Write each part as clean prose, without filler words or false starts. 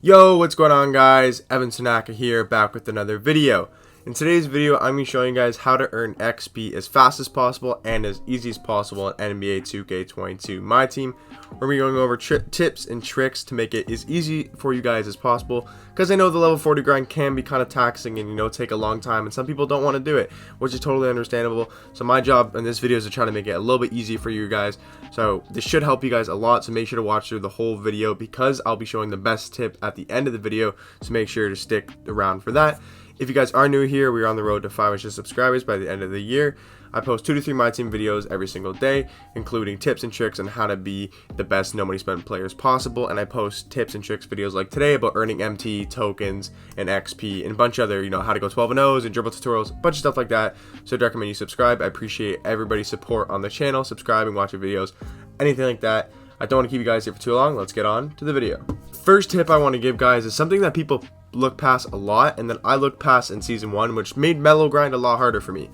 Yo, what's going on guys? Evan Tanaka here, back with another video. In today's video, I'm going to be showing you guys how to earn XP as fast as possible and as easy as possible in NBA 2K22 Myteam. We're going to be going over tips and tricks to make it as easy for you guys as possible, because I know the level 40 grind can be kind of taxing and take a long time, and some people don't want to do it, which is totally understandable. So my job in this video is to try to make it a little bit easy for you guys. So this should help you guys a lot, so make sure to watch through the whole video because I'll be showing the best tip at the end of the video, so make sure to stick around for that. If you guys are new here, we're on the road to 500 subscribers by the end of the year. I post 2 to 3 Myteam videos every single day, including tips and tricks on how to be the best no money spent players possible. And I post tips and tricks videos like today about earning MT, tokens, and XP, and a bunch of other, how to go 12-0s and dribble tutorials, a bunch of stuff like that. So I'd recommend you subscribe. I appreciate everybody's support on the channel, subscribing, watching videos, anything like that. I don't want to keep you guys here for too long. Let's get on to the video. First tip I want to give guys is something that people look past a lot, and that I looked past in season 1, which made mellow grind a lot harder for me.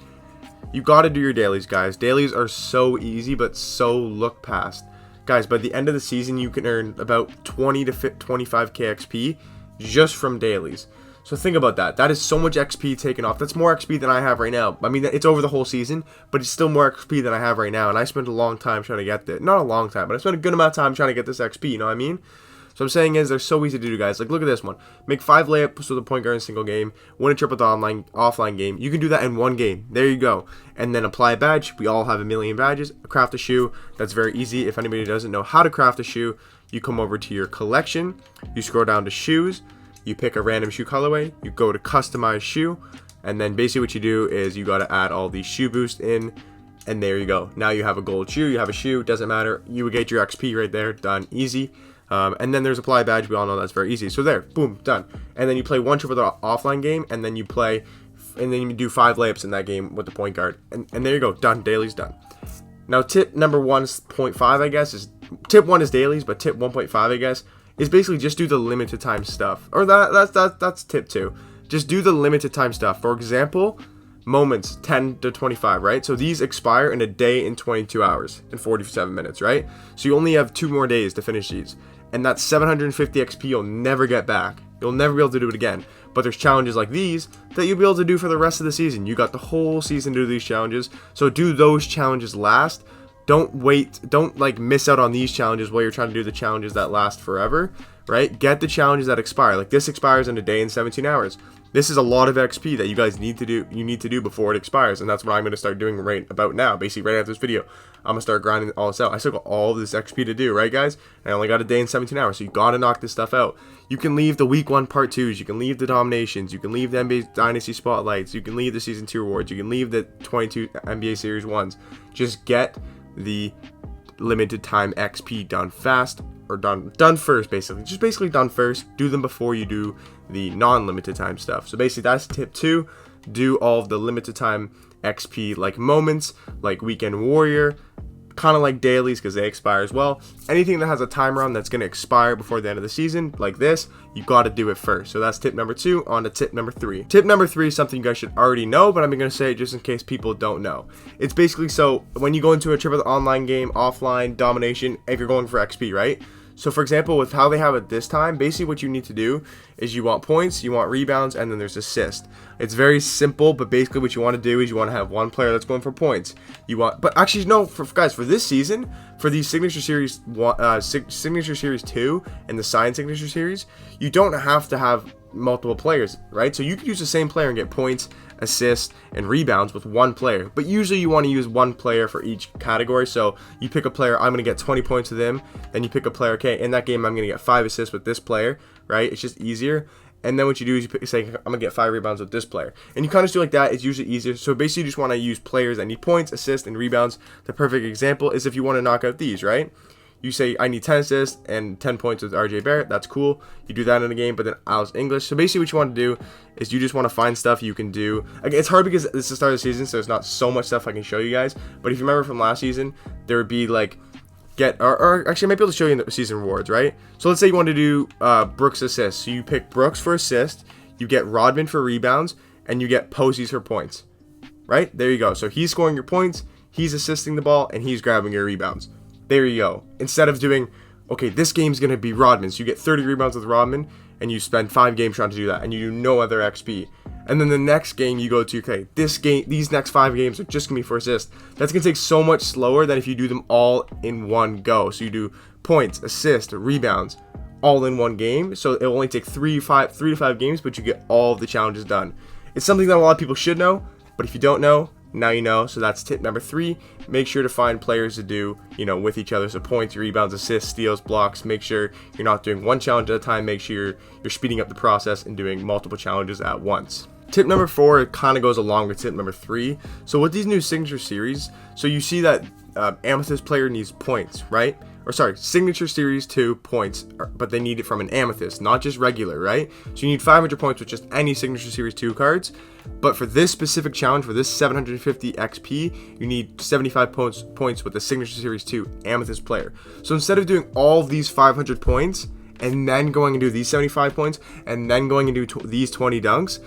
You got to do your dailies, guys. Dailies are so easy but so looked past. Guys, by the end of the season you can earn about 20 to 25k XP just from dailies. So think about that. That is so much XP taken off. That's more XP than I have right now. I mean, it's over the whole season, but it's still more XP than I have right now, and I spent a long time trying to get this. Not a long time, but I spent a good amount of time trying to get this XP, you know what I mean? So I'm saying is they're so easy to do, guys. Like, look at this one. Make 5 layups with a point guard in a single game. Win a triple offline game. You can do that in one game. There you go. And then apply a badge. We all have a million badges. Craft a shoe. That's very easy. If anybody doesn't know how to craft a shoe, you come over to your collection. You scroll down to shoes. You pick a random shoe colorway. You go to customize shoe. And then basically what you do is you got to add all these shoe boosts in. And there you go. Now you have a gold shoe. You have a shoe. Doesn't matter. You would get your XP right there. Done. Easy. And then there's apply badge. We all know that's very easy. So there, boom, done. And then you play one triple offline game, and then you do 5 layups in that game with the point guard, and there you go, done. Dailies done. Now tip number 1.5, I guess, is tip 1 is dailies, but tip 1.5, I guess, is basically just do the limited time stuff. Or that's tip 2. Just do the limited time stuff. For example, moments 10 to 25, right? So these expire in a day and 22 hours and 47 minutes, right? So you only have 2 more days to finish these. And that's 750 XP you'll never get back. You'll never be able to do it again. But there's challenges like these that you'll be able to do for the rest of the season. You got the whole season to do these challenges. So do those challenges last. Don't wait. Don't miss out on these challenges while you're trying to do the challenges that last forever, right? Get the challenges that expire. Like this expires in a day and 17 hours. This is a lot of XP that you guys need to do. You need to do before it expires, and that's what I'm going to start doing right about now. Basically, right after this video, I'm going to start grinding all this out. I still got all of this XP to do, right, guys? And I only got a day and 17 hours, so you got to knock this stuff out. You can leave the week 1 part 2s. You can leave the dominations. You can leave the NBA Dynasty spotlights. You can leave the season 2 rewards. You can leave the 22 NBA Series 1s. Just get the limited time XP done fast, or done first, basically. Just basically done first. Do them before you do the non-limited time stuff. So basically that's tip 2. Do all of the limited time XP, like moments, like weekend warrior, kind of like dailies because they expire as well. Anything that has a timer on that's going to expire before the end of the season, like this, you got to do it first. So that's tip number 2. On to tip number 3. Tip number 3 is something you guys should already know, but I'm going to say it just in case people don't know. It's basically, so when you go into a triple online game, offline, domination, if you're going for XP, right? So for example, with how they have it this time, basically what you need to do is you want points, you want rebounds, and then there's assist. It's very simple, but basically what you want to do is you want to have one player that's going for points. But actually no, guys, for this season, for the Signature Series 2 and the Sign Signature Series, you don't have to have multiple players, right? So you can use the same player and get points, assists, and rebounds with one player, but usually you want to use one player for each category. So you pick a player, I'm going to get 20 points with him, then you pick a player, okay, in that game I'm going to get 5 assists with this player, right? It's just easier. And then what you do is you say, I'm going to get 5 rebounds with this player. And you kind of do like that. It's usually easier. So basically you just want to use players that need points, assists, and rebounds. The perfect example is if you want to knock out these, right? You say, I need 10 assists and 10 points with RJ Barrett. That's cool. You do that in a game, but then Al's English. So basically what you want to do is you just want to find stuff you can do. Again, it's hard because it's the start of the season, so there's not so much stuff I can show you guys. But if you remember from last season, there would be like, or actually I might be able to show you in the season rewards, right? So let's say you want to do Brooks assists. So you pick Brooks for assist, you get Rodman for rebounds, and you get Posies for points, right? There you go. So he's scoring your points, he's assisting the ball, and he's grabbing your rebounds. There you go. Instead of doing, okay, this game's going to be Rodman, so you get 30 rebounds with Rodman, and you spend 5 games trying to do that, and you do no other XP. And then the next game you go to, okay, these next 5 games are just gonna be for assist. That's gonna take so much slower than if you do them all in one go. So you do points, assist, rebounds, all in one game. So it'll only take 3 to 5 games, but you get all of the challenges done. It's something that a lot of people should know, but if you don't know, now you know. So that's tip number 3. Make sure to find players to do, with each other. So points, rebounds, assists, steals, blocks. Make sure you're not doing one challenge at a time. Make sure you're speeding up the process and doing multiple challenges at once. Tip number 4 kind of goes along with tip number 3. So with these new signature series, so you see that Amethyst player needs points, right? Or sorry, signature series 2 points, but they need it from an Amethyst, not just regular, right? So you need 500 points with just any signature series 2 cards. But for this specific challenge, for this 750 XP, you need 75 points with the signature series 2 Amethyst player. So instead of doing all of these 500 points and then going and do these 75 points and then going and do these 20 dunks,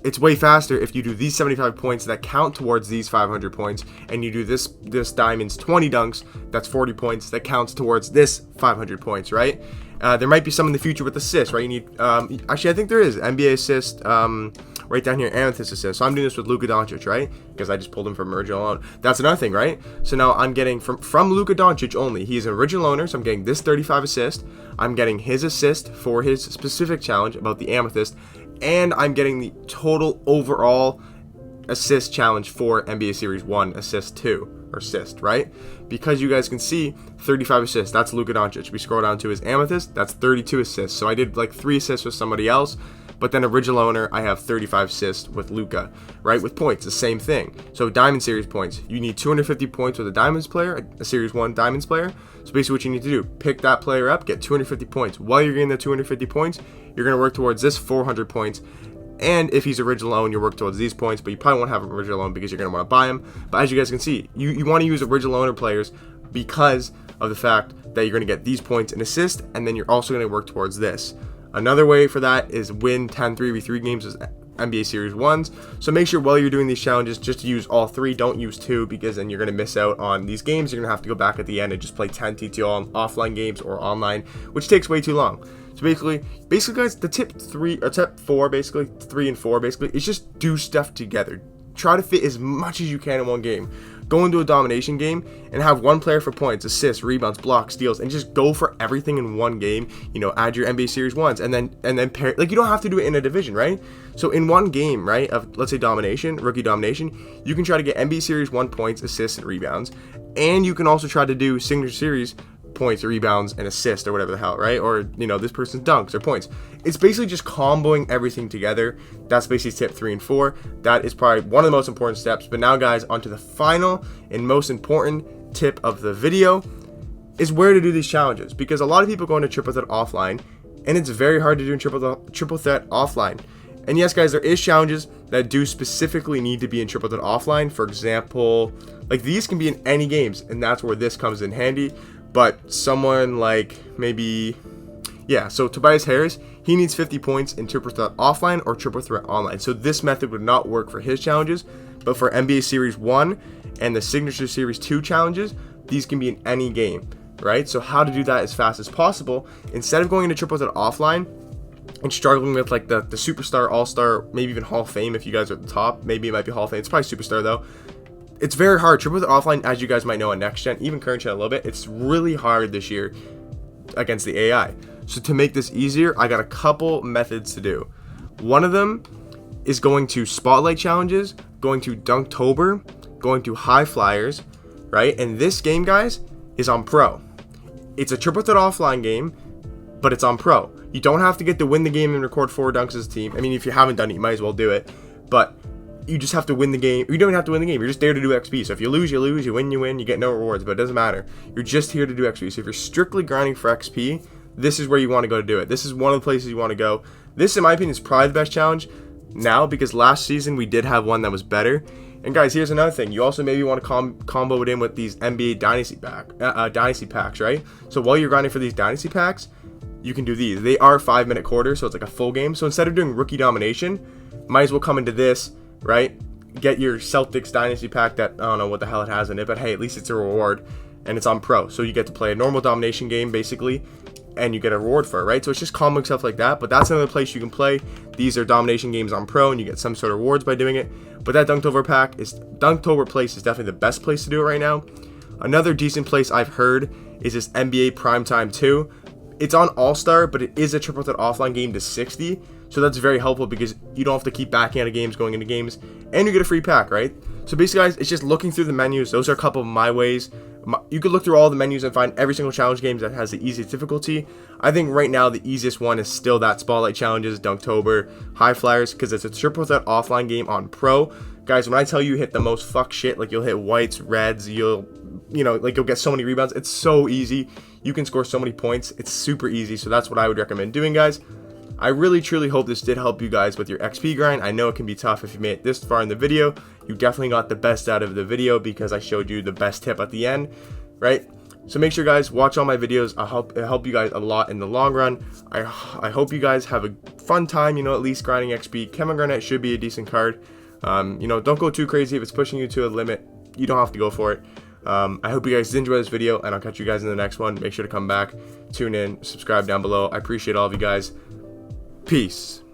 it's way faster if you do these 75 points that count towards these 500 points, and you do this diamond's 20 dunks, that's 40 points, that counts towards this 500 points, right? There might be some in the future with assists, right? You need, actually, I think there is NBA assist, right down here, Amethyst assist. So I'm doing this with Luka Doncic, right? Because I just pulled him from original alone. That's another thing, right? So now I'm getting from Luka Doncic only. He's an original owner, so I'm getting this 35 assist. I'm getting his assist for his specific challenge about the Amethyst, and I'm getting the total overall assist challenge for NBA Series 1 assist 2, or assist, right? Because you guys can see 35 assists, that's Luka Doncic. We scroll down to his Amethyst, that's 32 assists. So I did like 3 assists with somebody else, but then original owner, I have 35 assists with Luka, right? With points, the same thing. So Diamond Series points, you need 250 points with a Diamonds player, a Series 1 Diamonds player. So basically what you need to do, pick that player up, get 250 points. While you're getting the 250 points, you're going to work towards this 400 points. And if he's original own, you work towards these points, but you probably won't have him original own because you're going to want to buy him. But as you guys can see, you want to use original owner players because of the fact that you're going to get these points and assist, and then you're also going to work towards this. Another way for that is win 10 3v3 games as NBA Series 1s. So make sure while you're doing these challenges just to use all 3. Don't use 2 because then you're going to miss out on these games. You're going to have to go back at the end and just play 10 TTL offline games or online, which takes way too long. So basically guys, the tip 4, basically 3 and 4, basically, is just do stuff together. Try to fit as much as you can in one game. Go into a domination game and have one player for points, assists, rebounds, blocks, steals, and just go for everything in one game. Add your NBA Series 1s and then pair, like, you don't have to do it in a division, right? So in one game, right, of let's say domination, rookie domination, you can try to get NBA Series 1 points, assists, and rebounds, and you can also try to do signature series points or rebounds and assist or whatever the hell, right? Or this person's dunks or points. It's basically just comboing everything together. That's basically tip 3 and 4. That is probably one of the most important steps. But now, guys, onto the final and most important tip of the video is where to do these challenges, because a lot of people go into triple threat offline and it's very hard to do in triple threat offline. And yes, guys, there is challenges that do specifically need to be in triple threat offline. For example, like these can be in any games, and that's where this comes in handy. But someone like so Tobias Harris, he needs 50 points in triple threat offline or triple threat online. So this method would not work for his challenges, but for NBA Series 1 and the Signature Series 2 challenges, these can be in any game, right? So how to do that as fast as possible, instead of going into triple threat offline and struggling with like the Superstar, All-Star, maybe even Hall of Fame if you guys are at the top. Maybe it might be Hall of Fame. It's probably Superstar though. It's very hard. Triple threat offline, as you guys might know on next gen, even current gen a little bit, it's really hard this year against the AI. So to make this easier, I got a couple methods to do. One of them is going to spotlight challenges, going to Dunktober, going to high flyers, right? And this game, guys, is on pro. It's a triple threat offline game, but it's on pro. You don't have to get to win the game and record 4 dunks as a team. I mean, if you haven't done it, you might as well do it. But you just have to win the game. You don't have to win the game. You're just there to do XP. So if you lose, you lose. You win, you win. You get no rewards, but it doesn't matter. You're just here to do XP. So if you're strictly grinding for XP, this is where you want to go to do it. This is one of the places you want to go. This, in my opinion, is probably the best challenge now, because last season we did have one that was better. And guys, here's another thing. You also maybe want to combo it in with these NBA Dynasty packs, right? So while you're grinding for these Dynasty packs, you can do these. They are 5-minute quarters, so it's like a full game. So instead of doing rookie domination, might as well come into this, right? Get your Celtics Dynasty pack that, I don't know what the hell it has in it, but hey, at least it's a reward, and it's on pro. So you get to play a normal domination game, basically, and you get a reward for it, right? So it's just common stuff like that, but that's another place you can play. These are domination games on pro, and you get some sort of rewards by doing it. But that Dunktober place is definitely the best place to do it right now. Another decent place I've heard is this NBA Primetime 2. It's on All-Star, but it is a triple threat offline game to 60, so that's very helpful because you don't have to keep backing out of games, going into games, and you get a free pack, right? So basically, guys, it's just looking through the menus. Those are a couple of my ways. You could look through all the menus and find every single challenge game that has the easiest difficulty. I think right now the easiest one is still that Spotlight Challenges, Dunktober, High Flyers, because it's a triple threat offline game on pro. Guys, when I tell you hit the most fuck shit, like you'll hit whites, reds, you'll get so many rebounds. It's so easy. You can score so many points. It's super easy. So that's what I would recommend doing, guys. I really truly hope this did help you guys with your XP grind. I know it can be tough if you made it this far in the video. You definitely got the best out of the video because I showed you the best tip at the end, right? So make sure, guys, watch all my videos. It'll help you guys a lot in the long run. I hope you guys have a fun time, at least grinding XP. Kevin Garnett should be a decent card. Don't go too crazy. If it's pushing you to a limit, you don't have to go for it. I hope you guys did enjoy this video, and I'll catch you guys in the next one. Make sure to come back, tune in, subscribe down below. I appreciate all of you guys. Peace.